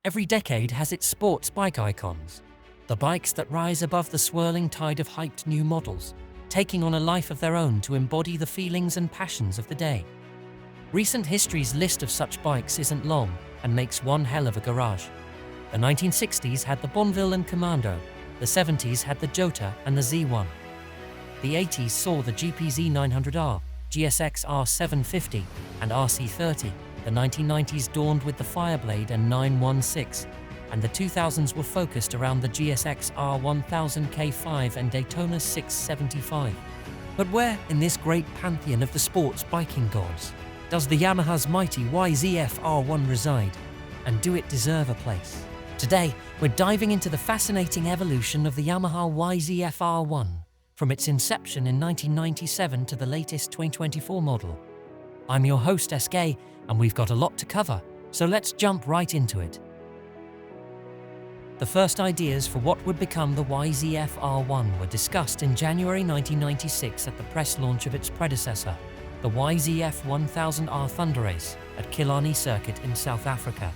Every decade has its sports bike icons. The bikes that rise above the swirling tide of hyped new models, taking on a life of their own to embody the feelings and passions of the day. Recent history's list of such bikes isn't long and makes one hell of a garage. The 1960s had the Bonneville and Commando, the 70s had the Jota and the Z1. The 80s saw the GPZ 900R, GSX R750 and RC30, the 1990s dawned with the Fireblade and 916, and the 2000s were focused around the GSX R1000 K5 and Daytona 675. But where, in this great pantheon of the sports biking gods, does the Yamaha's mighty YZF-R1 reside, and do it deserve a place? Today, we're diving into the fascinating evolution of the Yamaha YZF-R1, from its inception in 1997 to the latest 2024 model. I'm your host SK, and we've got a lot to cover, so let's jump right into it. The first ideas for what would become the YZF-R1 were discussed in January 1996 at the press launch of its predecessor, the YZF-1000R Thunderrace, at Killarney Circuit in South Africa.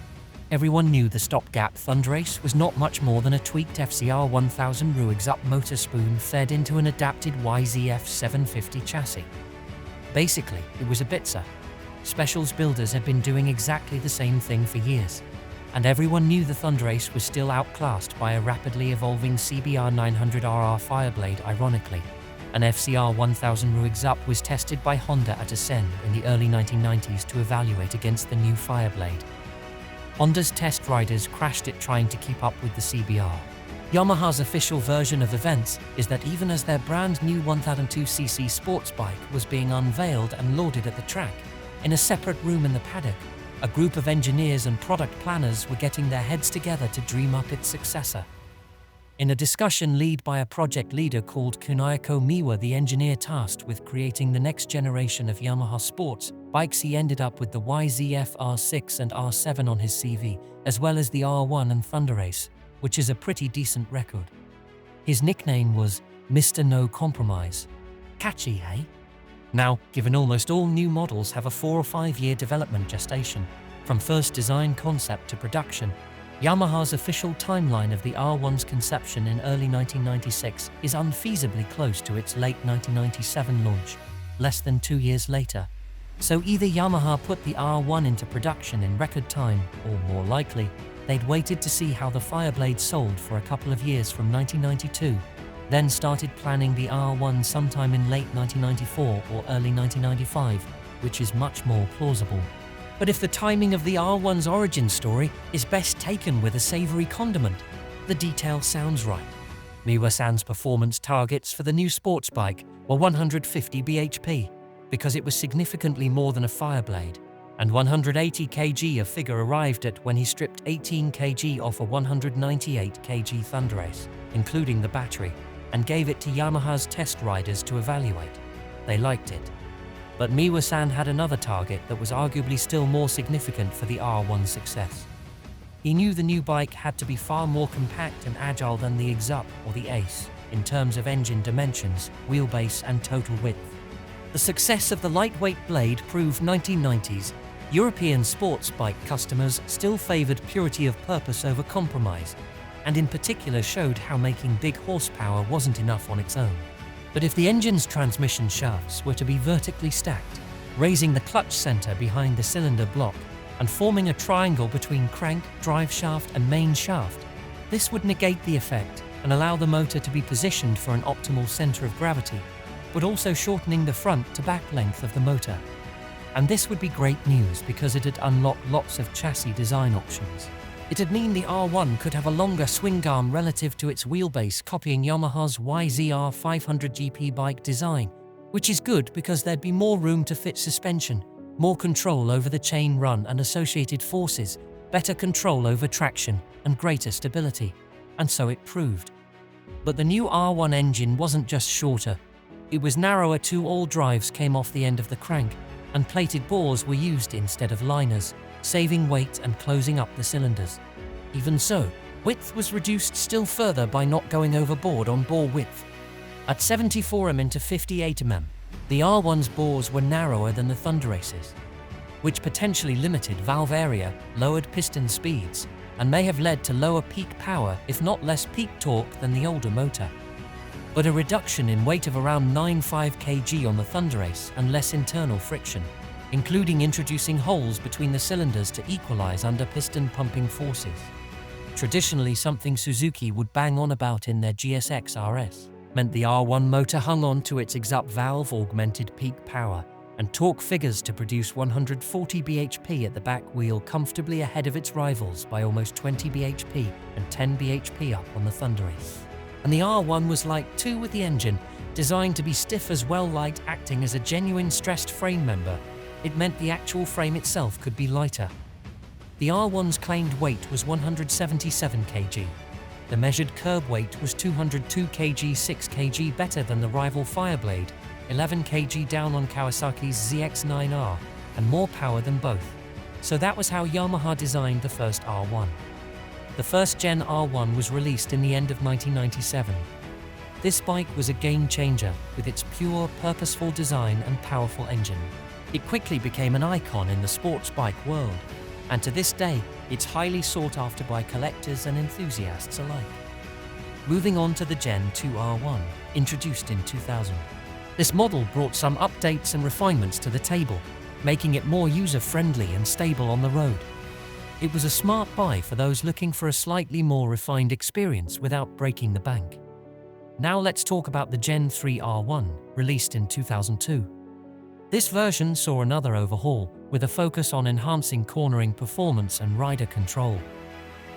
Everyone knew the stopgap Thunderrace was not much more than a tweaked FCR 1000 Ruigs-up motor spoon fed into an adapted YZF-750 chassis. Basically, it was a Bitzer. Specials builders had been doing exactly the same thing for years, and everyone knew the Thunderrace was still outclassed by a rapidly evolving CBR 900RR Fireblade. Ironically, an FCR 1000 Ruigs-up was tested by Honda at Ascend in the early 1990s to evaluate against the new Fireblade. Honda's test riders crashed it trying to keep up with the CBR. Yamaha's official version of events is that even as their brand new 1002cc sports bike was being unveiled and lauded at the track, in a separate room in the paddock, a group of engineers and product planners were getting their heads together to dream up its successor. In a discussion led by a project leader called Kunihiko Miwa, the engineer tasked with creating the next generation of Yamaha sports bikes, he ended up with the YZF-R6 and R7 on his CV, as well as the R1 and Thunderrace, which is a pretty decent record. His nickname was Mr. No Compromise. Catchy, eh? Now, given almost all new models have a 4 or 5 year development gestation, from first design concept to production, Yamaha's official timeline of the R1's conception in early 1996 is unfeasibly close to its late 1997 launch, less than 2 years later. So either Yamaha put the R1 into production in record time, or more likely, they'd waited to see how the Fireblade sold for a couple of years from 1992, then started planning the R1 sometime in late 1994 or early 1995, which is much more plausible. But if the timing of the R1's origin story is best taken with a savory condiment, the detail sounds right. Miwa-san's performance targets for the new sports bike were 150 bhp, because it was significantly more than a Fireblade, and 180 kg a figure arrived at when he stripped 18 kg off a 198 kg Thunderrace, including the battery, and gave it to Yamaha's test riders to evaluate. They liked it. But Miwa-san had another target that was arguably still more significant for the R1's success. He knew the new bike had to be far more compact and agile than the X-Up or the Ace in terms of engine dimensions, wheelbase and total width. The success of the lightweight blade proved 1990s European sports bike customers still favored purity of purpose over compromise, and in particular showed how making big horsepower wasn't enough on its own. But if the engine's transmission shafts were to be vertically stacked, raising the clutch center behind the cylinder block and forming a triangle between crank, drive shaft and main shaft, this would negate the effect and allow the motor to be positioned for an optimal center of gravity, but also shortening the front to back length of the motor. And this would be great news because it'd unlock lots of chassis design options. It'd mean the R1 could have a longer swing arm relative to its wheelbase, copying Yamaha's YZR 500GP bike design, which is good because there'd be more room to fit suspension, more control over the chain run and associated forces, better control over traction, and greater stability. And so it proved. But the new R1 engine wasn't just shorter. It was narrower too. All drives came off the end of the crank, and plated bores were used instead of liners, saving weight and closing up the cylinders. Even so, width was reduced still further by not going overboard on bore width. At 74 mm to 58 mm, the R1's bores were narrower than the Thunderrace's, which potentially limited valve area, lowered piston speeds, and may have led to lower peak power if not less peak torque than the older motor. But a reduction in weight of around 9.5 kg on the Thunderace and less internal friction, including introducing holes between the cylinders to equalize under piston pumping forces. Traditionally something Suzuki would bang on about in their GSX RS, meant the R1 motor hung on to its exup valve augmented peak power and torque figures to produce 140 bhp at the back wheel, comfortably ahead of its rivals by almost 20 bhp and 10 bhp up on the Thunderace. And the R1 was light too, with the engine designed to be stiff as well, light acting as a genuine stressed frame member. It meant the actual frame itself could be lighter. The R1's claimed weight was 177 kg. The measured curb weight was 202 kg, 6 kg better than the rival Fireblade, 11 kg down on Kawasaki's ZX-9R, and more power than both. So that was how Yamaha designed the first R1. The first Gen R1 was released in the end of 1997. This bike was a game changer with its pure, purposeful design and powerful engine. It quickly became an icon in the sports bike world, and to this day, it's highly sought after by collectors and enthusiasts alike. Moving on to the Gen 2 R1, introduced in 2000. This model brought some updates and refinements to the table, making it more user-friendly and stable on the road. It was a smart buy for those looking for a slightly more refined experience without breaking the bank. Now let's talk about the Gen 3 R1, released in 2002. This version saw another overhaul, with a focus on enhancing cornering performance and rider control.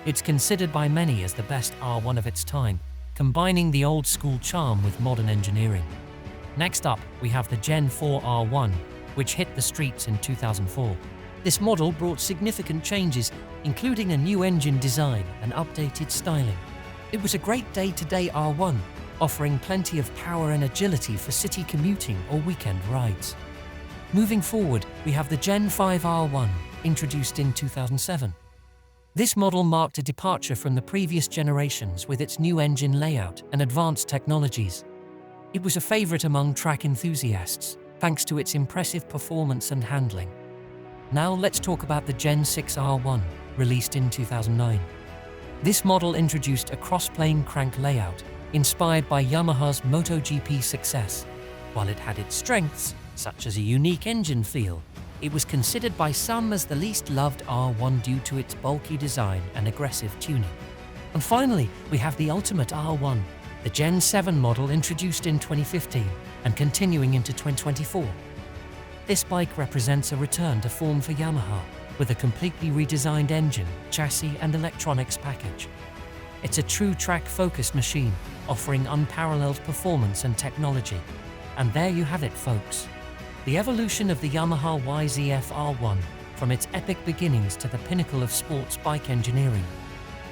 It's considered by many as the best R1 of its time, combining the old-school charm with modern engineering. Next up, we have the Gen 4 R1, which hit the streets in 2004. This model brought significant changes, including a new engine design and updated styling. It was a great day-to-day R1, offering plenty of power and agility for city commuting or weekend rides. Moving forward, we have the Gen 5 R1, introduced in 2007. This model marked a departure from the previous generations with its new engine layout and advanced technologies. It was a favorite among track enthusiasts, thanks to its impressive performance and handling. Now let's talk about the Gen 6 R1, released in 2009. This model introduced a cross-plane crank layout, inspired by Yamaha's MotoGP success. While it had its strengths, such as a unique engine feel, it was considered by some as the least loved R1 due to its bulky design and aggressive tuning. And finally, we have the ultimate R1, the Gen 7 model introduced in 2015 and continuing into 2024. This bike represents a return to form for Yamaha, with a completely redesigned engine, chassis and electronics package. It's a true track-focused machine, offering unparalleled performance and technology. And there you have it, folks. The evolution of the Yamaha YZF-R1, from its epic beginnings to the pinnacle of sports bike engineering.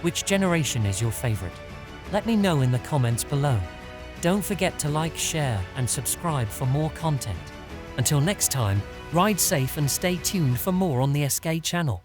Which generation is your favorite? Let me know in the comments below. Don't forget to like, share, and subscribe for more content. Until next time, ride safe and stay tuned for more on the SK channel.